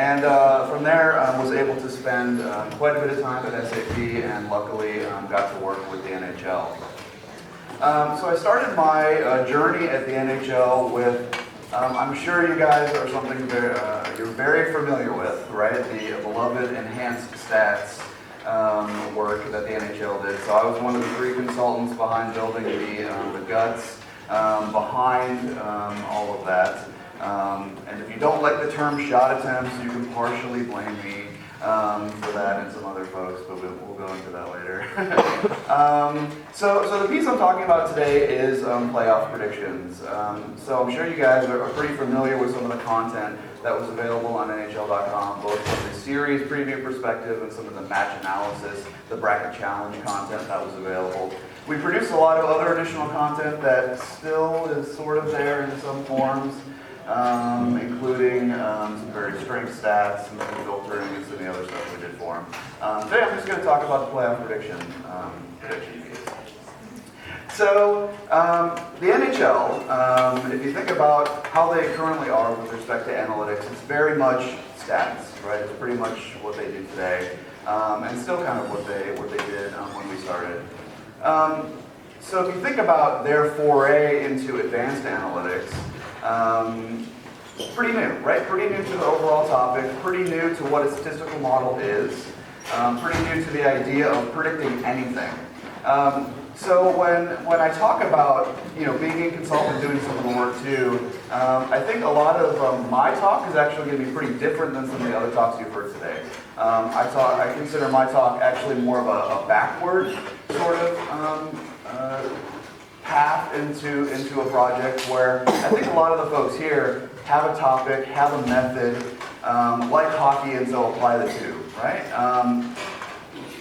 And from there, was able to spend quite a bit of time at SAP, and luckily got to work with the NHL. So I started my journey at the NHL with, I'm sure you guys are something you're very familiar with, right? The beloved enhanced stats work that the NHL did. So I was one of the 3 consultants behind building the guts behind all of that. And if you don't like the term shot attempts, you can partially blame me for that and some other folks, but we'll go into that later. So the piece I'm talking about today is playoff predictions. So I'm sure you guys are pretty familiar with some of the content that was available on NHL.com, both from the series preview perspective and some of the match analysis, the bracket challenge content that was available. We produced a lot of other additional content that still is sort of there in some forms, including some very strength stats, some filtering, and some of the other stuff we did for them. Today I'm just going to talk about the playoff prediction piece. So the NHL, if you think about how they currently are with respect to analytics, it's very much stats, right? It's pretty much what they do today, and still kind of what they did when we started. So if you think about their foray into advanced analytics, pretty new, right? Pretty new to the overall topic, pretty new to what a statistical model is, pretty new to the idea of predicting anything. So when I talk about being a consultant, doing some of the work too, I think a lot of my talk is actually going to be pretty different than some of the other talks you've heard today. I consider my talk actually more of a backward sort of path into a project where I think a lot of the folks here have a topic, have a method, like hockey, and so apply the two, right?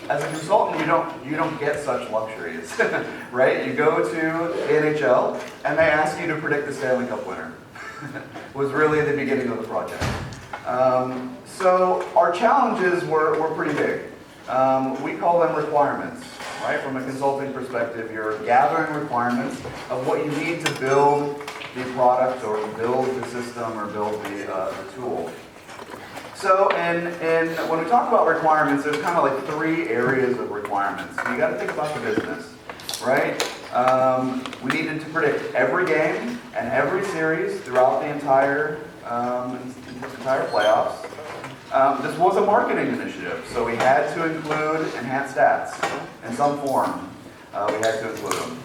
As a consultant, you don't get such luxuries, right? You go to the NHL and they ask you to predict the Stanley Cup winner. Was really the beginning of the project. So our challenges were pretty big. We call them requirements, right? From a consulting perspective, you're gathering requirements of what you need to build the product or build the system or build the tool. So when we talk about requirements, there's kind of like 3 areas of requirements. You got to think about the business, right? We needed to predict every game and every series throughout the entire playoffs. This was a marketing initiative, so we had to include enhanced stats in some form. We had to include them.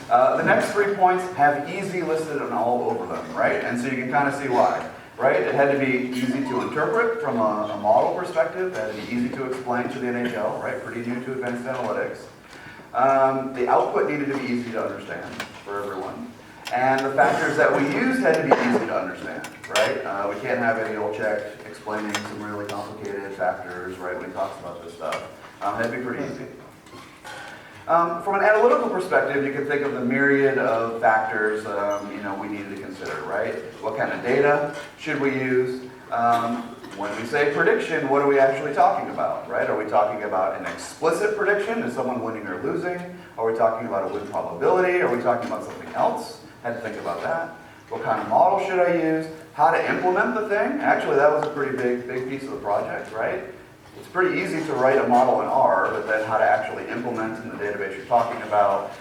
The next 3 points have easy listed and all over them, right? And so you can kind of see why. Right? It had to be easy to interpret from a model perspective. It had to be easy to explain to the NHL, right? Pretty new to advanced analytics. The output needed to be easy to understand for everyone. And the factors that we used had to be easy to understand, right? We can't have any old check explaining some really complicated factors, right? When he talks about this stuff. It had to be pretty easy. From an analytical perspective, you can think of the myriad of factors we needed to consider, right? What kind of data should we use? When we say prediction, what are we actually talking about, right? Are we talking about an explicit prediction? Is someone winning or losing? Are we talking about a win probability? Are we talking about something else? Had to think about that. What kind of model should I use? How to implement the thing? Actually, that was a pretty big piece of the project, right? It's pretty easy to write a model in R, but then how to actually implement in the database you're talking about.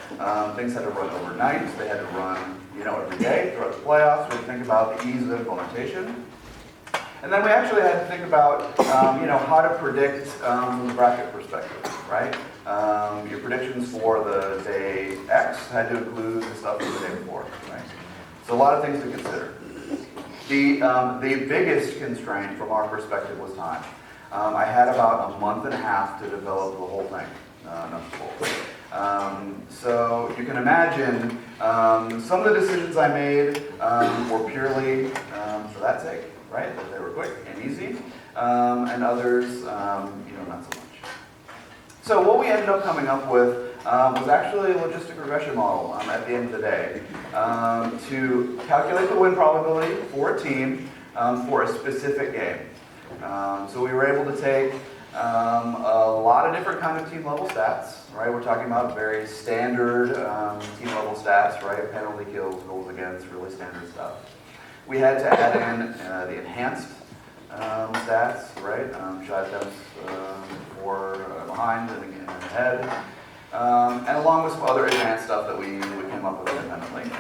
Things had to run overnight. They had to run, every day throughout the playoffs. We had to think about the ease of implementation. And then we actually had to think about, how to predict from the bracket perspective, right? Your predictions for the day X had to include the stuff from the day before, right? So a lot of things to consider. The biggest constraint from our perspective was time. I had about a month and a half to develop the whole thing, nuts and bolts. So you can imagine some of the decisions I made were purely for that sake, right? That they were quick and easy, and others, not so much. So what we ended up coming up with was actually a logistic regression model at the end of the day to calculate the win probability for a team for a specific game. So we were able to take a lot of different kind of team level stats, right? We're talking about very standard team level stats, right? Penalty kills, goals against, really standard stuff. We had to add in the enhanced stats, right? Shot attempts for behind and ahead. And along with some other advanced stuff that we came up with independently.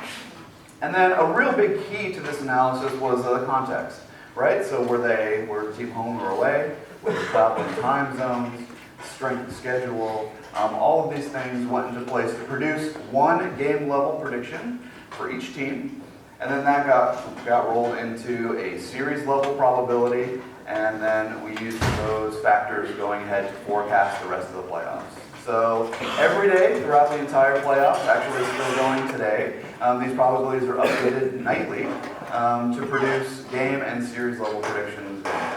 And then a real big key to this analysis was the context, right? So were the team home or away? Were they traveling time zones? Strength of schedule? All of these things went into place to produce one game level prediction for each team. And then that got rolled into a series level probability. And then we used those factors going ahead to forecast the rest of the playoffs. So every day throughout the entire playoffs, actually still going today, these probabilities are updated nightly to produce game and series level predictions going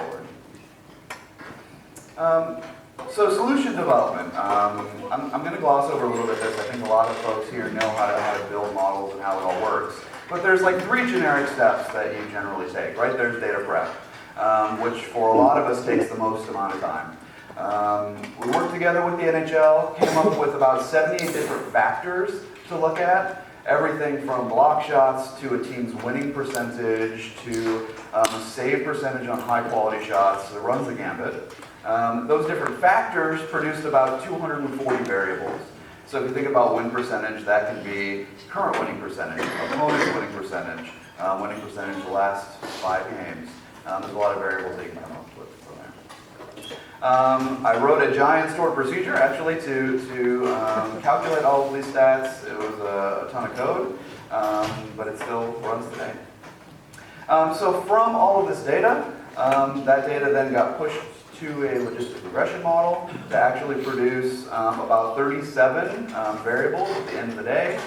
forward. So solution development. I'm going to gloss over a little bit this. I think a lot of folks here know how to build models and how it all works. But there's like 3 generic steps that you generally take, right? There's data prep, which for a lot of us takes the most amount of time. We worked together with the NHL, came up with about 78 different factors to look at. Everything from block shots to a team's winning percentage to save percentage on high quality shots. It runs the gambit. Those different factors produced about 240 variables. So if you think about win percentage, that can be current winning percentage, opponent's winning percentage the last 5 games. There's a lot of variables that you can come up with from there. I wrote a giant stored procedure actually to calculate all of these stats. It was a ton of code, but it still runs today. So from all of this data, that data then got pushed to a logistic regression model to actually produce about 37 variables at the end of the day.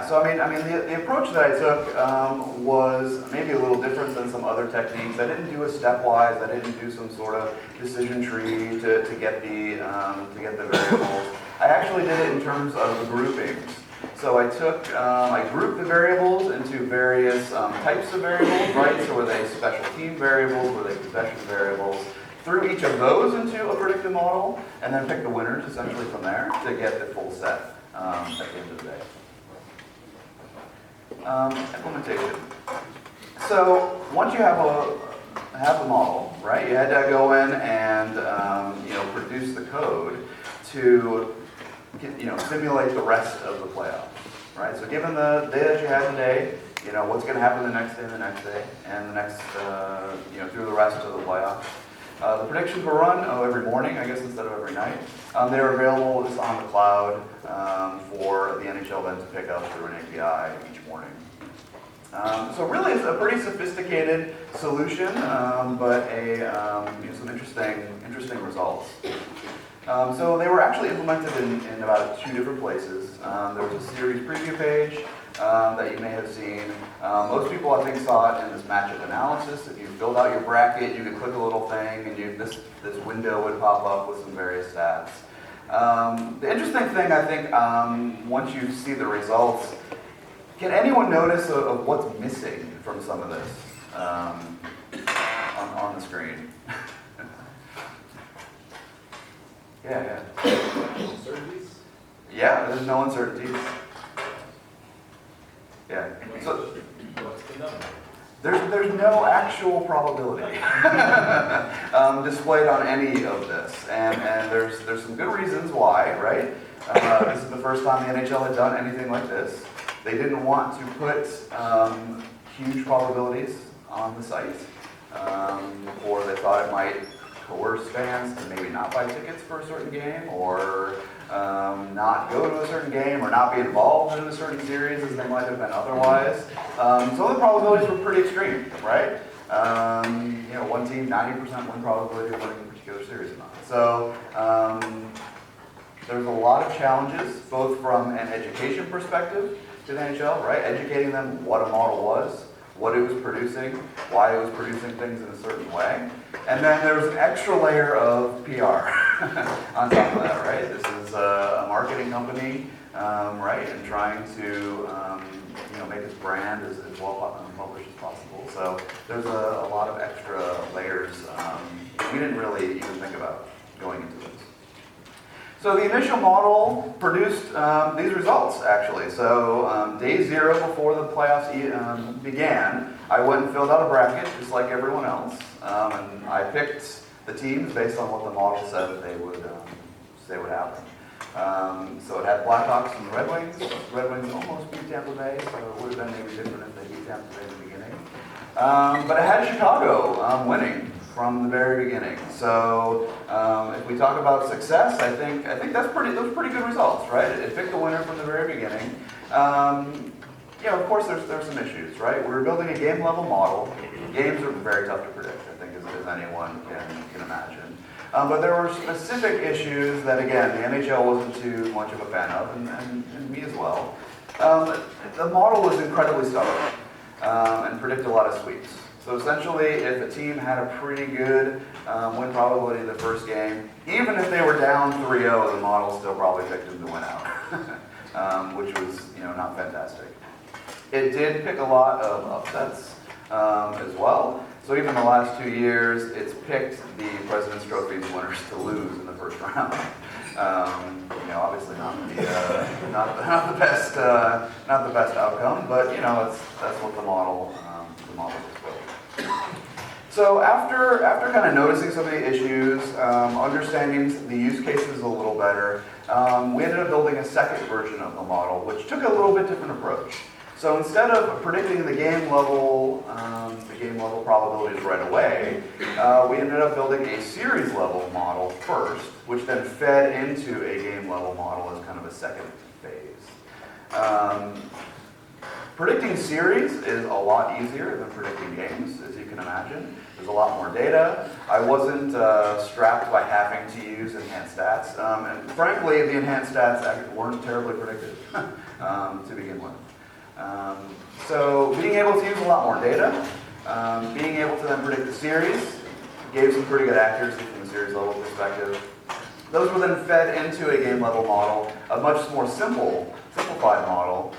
So I mean, the approach that I took was maybe a little different than some other techniques. I didn't do a stepwise. I didn't do some sort of decision tree to get the variables. I actually did it in terms of the groupings. So I grouped the variables into various types of variables, right? So were they special team variables? Were they possession variables? Threw each of those into a predictive model, and then picked the winners essentially from there to get the full set at the end of the day. Implementation. So once you have the model, right? You had to go in and produce the code to simulate the rest of the playoffs, right? So given the data that you had today, what's going to happen the next day, and the next day, and the next, through the rest of the playoffs. The predictions were run every morning, I guess, instead of every night. They were available just on the cloud for the NHL then to pick up through an API each morning. So really, it's a pretty sophisticated solution, but some interesting results. So they were actually implemented in about 2 different places. There was a series preview page that you may have seen. Most people, I think, saw it in this matchup analysis. If you filled out your bracket, you could click a little thing, and this window would pop up with some various stats. The interesting thing, I think, once you see the results, can anyone notice of what's missing from some of this on the screen? Yeah. Uncertainties? Yeah, there's no uncertainties. Yeah. So What's the number? there's no actual probability displayed on any of this, and there's some good reasons why, right? This is the first time the NHL had done anything like this. They didn't want to put huge probabilities on the site, or they thought it might coerce fans to maybe not buy tickets for a certain game, or not go to a certain game, or not be involved in a certain series as they might have been otherwise. So the probabilities were pretty extreme, right? One team, 90% win probability of winning a particular series or not. So there's a lot of challenges, both from an education perspective to the NHL, right? Educating them what a model was, what it was producing, why it was producing things in a certain way. And then there's an extra layer of PR on top of that, right? This is a marketing company, right, and trying to make its brand as well published as possible. So there's a lot of extra layers we didn't really even think about going into this. So the initial model produced these results, actually. So day 0 before the playoffs began, I went and filled out a bracket, just like everyone else. And I picked the teams based on what the model said that they would happen. So it had Blackhawks and Red Wings. Red Wings almost beat Tampa Bay, so it would have been maybe different if they beat Tampa Bay in the beginning. But it had Chicago winning from the very beginning. So if we talk about success, I think those are pretty good results, right? It picked the winner from the very beginning. Of course there's some issues, right? We're building a game level model. Games are very tough to predict, I think, as anyone can imagine. But there were specific issues that, again, the NHL wasn't too much of a fan of, and me as well. The model was incredibly stubborn and predicted a lot of sweeps. So essentially, if a team had a pretty good win probability in the first game, even if they were down 3-0, the model still probably picked them to win out, which was not fantastic. It did pick a lot of upsets as well. So even the last 2 years, it's picked the President's Trophy winners to lose in the first round. Obviously not the best outcome, but that's what the model is built. So after kind of noticing some of the issues, understanding the use cases a little better, we ended up building a second version of the model, which took a little bit different approach. So instead of predicting the game level probabilities right away, we ended up building a series level model first, which then fed into a game level model as kind of a second phase. Predicting series is a lot easier than predicting games, as you can imagine. There's a lot more data. I wasn't strapped by having to use enhanced stats, and frankly, the enhanced stats actually weren't terribly predictive to begin with. So being able to use a lot more data, being able to then predict the series, gave some pretty good accuracy from the series level perspective. Those were then fed into a game level model, a much more simplified model,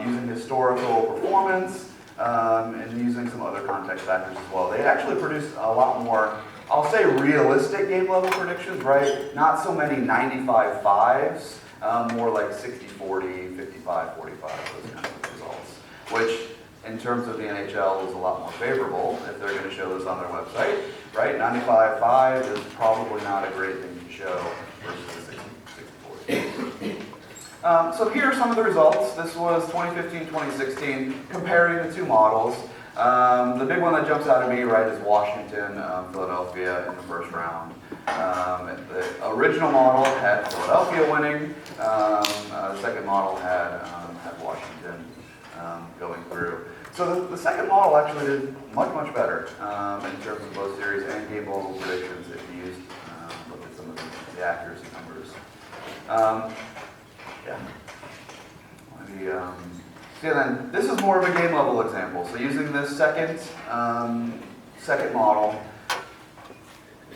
using historical performance and using some other context factors as well. They actually produced a lot more, I'll say, realistic game level predictions, right? Not so many 95-5s. More like 60-40, 55-45, those kinds of results, which in terms of the NHL is a lot more favorable if they're going to show this on their website, right? 95-5 is probably not a great thing to show versus 60-40. So here are some of the results. This was 2015-2016, comparing the two models. The big one that jumps out at me, right, is Washington, Philadelphia in the first round. The original model had Philadelphia winning. The second model had Washington going through. So the second model actually did much better in terms of both series and game level predictions if you looked at some of the accuracy numbers. So then this is more of a game level example. So using this second model,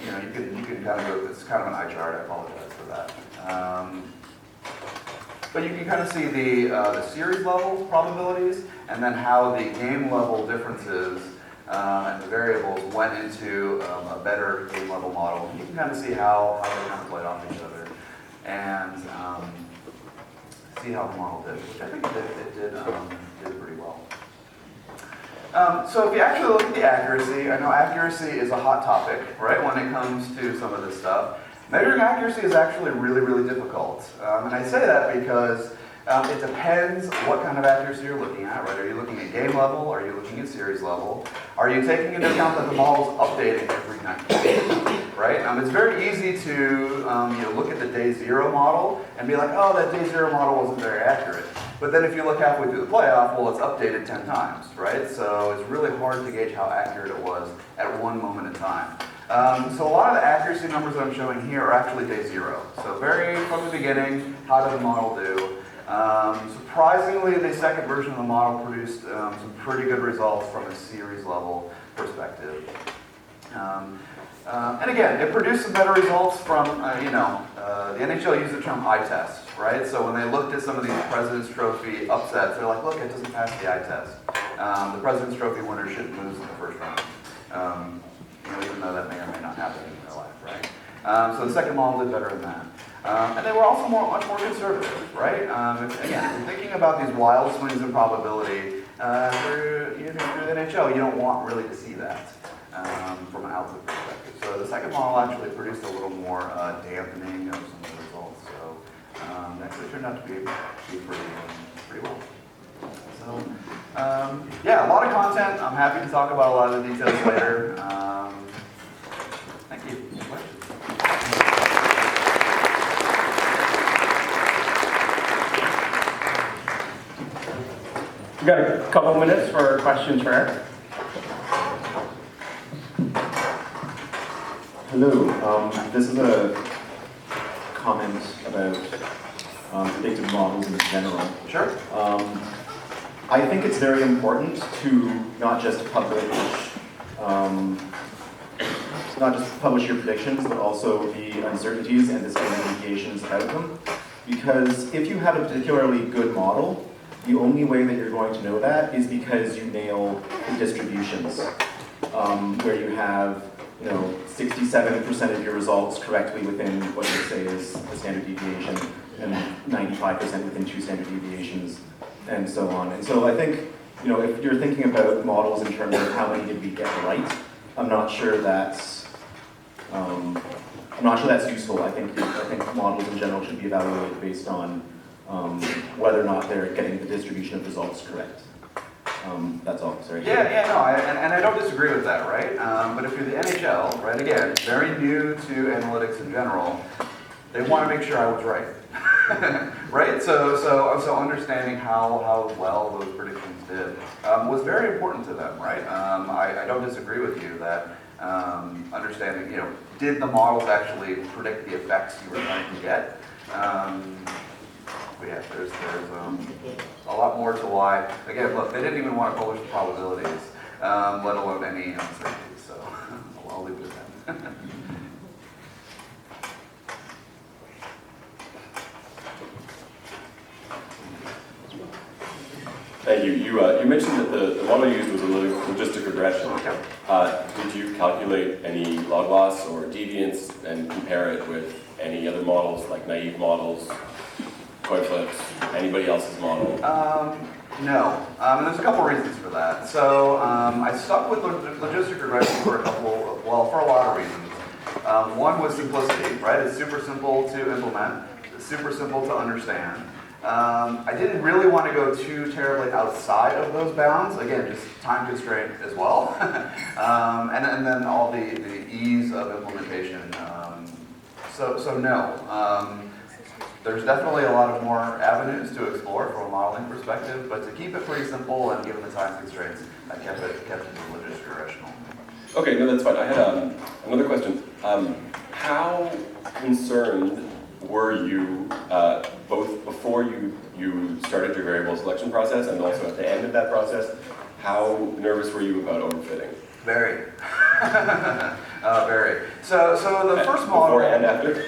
you can kind of go. It's kind of an eye chart. I apologize for that. But you can kind of see the series level probabilities, and then how the game level differences and the variables went into a better game level model. You can kind of see how they kind of played off each other, and see how the model did, which I think it did pretty well. So if you actually look at the accuracy, I know accuracy is a hot topic, right, when it comes to some of this stuff. Measuring accuracy is actually really difficult. And I say that because it depends what kind of accuracy you're looking at, right? Are you looking at game level? Are you looking at series level? Are you taking into account that the model's updating every 90 days, right? It's very easy to look at the day 0 model and be like, oh, that day 0 model wasn't very accurate. But then if you look halfway through the playoff, well, it's updated 10 times, right? So it's really hard to gauge how accurate it was at one moment in time. So a lot of the accuracy numbers that I'm showing here are actually day 0. So very from the beginning, how did the model do? Surprisingly, the second version of the model produced some pretty good results from a series level perspective. And again, it produced some better results from, the NHL used the term eye test, right? So when they looked at some of these President's Trophy upsets, they're like, look, it doesn't pass the eye test. The President's Trophy winner shouldn't lose in the first round. Even though that may or may not happen in real life, right? So the second model did better than that. And they were also much more conservative, right? Again, if you're thinking about these wild swings in probability, through the NHL, you don't want really to see that from an output perspective. So the second model actually produced a little more dampening of some of the results. So that actually turned out to be pretty well. So yeah, a lot of content. I'm happy to talk about a lot of the details later. Thank you. We've got a couple minutes for questions for Eric. Hello. This is a comment about predictive models in general. Sure. I think it's very important to not just publish your predictions, but also the uncertainties and the standard deviations out of them. Because if you have a particularly good model, the only way that you're going to know that is because you nail the distributions, where you have 67% of your results correctly within what you say is the standard deviation, and 95% within 2 standard deviations, and so on. And so I think, if you're thinking about models in terms of how many did we get right, I'm not sure that's useful. I think models in general should be evaluated based on whether or not they're getting the distribution of results correct. That's all, sorry. Yeah, no, and I don't disagree with that, right? But if you're the NHL, right, again, very new to analytics in general, they want to make sure I was right, right? So understanding how well those predictions did was very important to them, right? I don't disagree with you that understanding, did the models actually predict the effects you were trying to get? But yeah, there's a lot more to why. Again, look, they didn't even want to publish the probabilities, let alone any uncertainties. So I'll leave it at that. Thank you. You mentioned that the model you used was a logistic regression. Did you calculate any log loss or deviance and compare it with any other models, like naive models, coin flips, anybody else's model? No, and there's a couple reasons for that. So I stuck with logistic regression for for a lot of reasons. One was simplicity, right? It's super simple to implement, it's super simple to understand. I didn't really want to go too terribly outside of those bounds. Again, just time constraint as well. and then all the ease of implementation. So no. There's definitely a lot of more avenues to explore from a modeling perspective, but to keep it pretty simple and given the time constraints, I kept it to logistic regression. Okay, no, that's fine. I had another question. How concerned were you both before you started your variable selection process and also at the end of that process? How nervous were you about overfitting? Very. Very. So the first model... Before and after?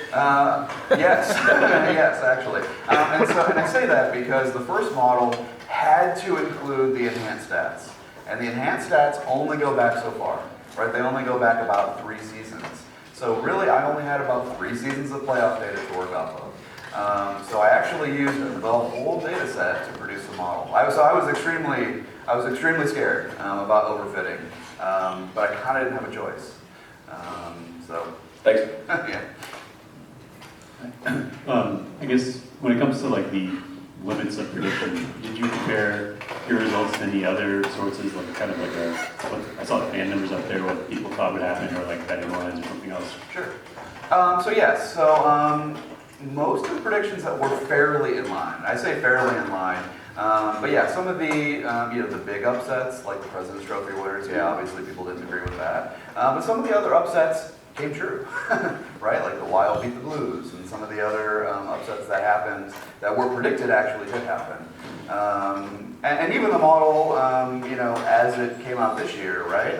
Yes, yes, actually. And I say that because the first model had to include the enhanced stats. And the enhanced stats only go back so far, right? They only go back about 3 seasons. So really, I only had about 3 seasons of playoff data to work off of. So I actually used the whole data set to produce the model. I was extremely scared about overfitting, but I kind of didn't have a choice. So thanks. Yeah. I guess when it comes to like the limits of prediction, did you compare your results to any other sources, like kind of like I saw the fan numbers up there, what people thought would happen, or like betting lines or something else? Sure. So yes, most of the predictions that were fairly in line. I say fairly in line, but yeah, some of the the big upsets, like the President's Trophy winners, yeah, obviously people didn't agree with that. But some of the other upsets came true, right? Like the Wild beat the Blues, and some of the other upsets that happened that were predicted actually did happen. And even the model, as it came out this year, right?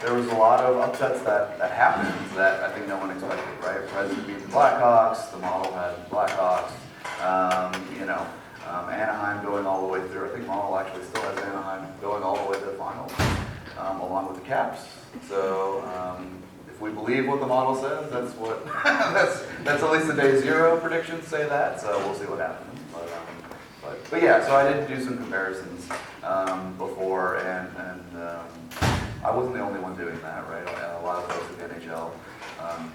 There was a lot of upsets that happened that I think no one expected, right? President beat the Blackhawks, the model had Blackhawks, Anaheim going all the way through. I think the model actually still has Anaheim going all the way to the finals, along with the Caps. So if we believe what the model says, that's what, that's at least the day zero predictions say that, so we'll see what happens. But yeah, so I did do some comparisons before, and I wasn't the only one doing that, right? A lot of folks at the NHL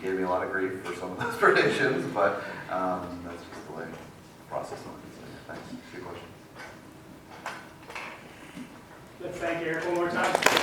gave me a lot of grief for some of those predictions, but that's just the way the process went. So, thanks. Good question. Let's thank Eric one more time.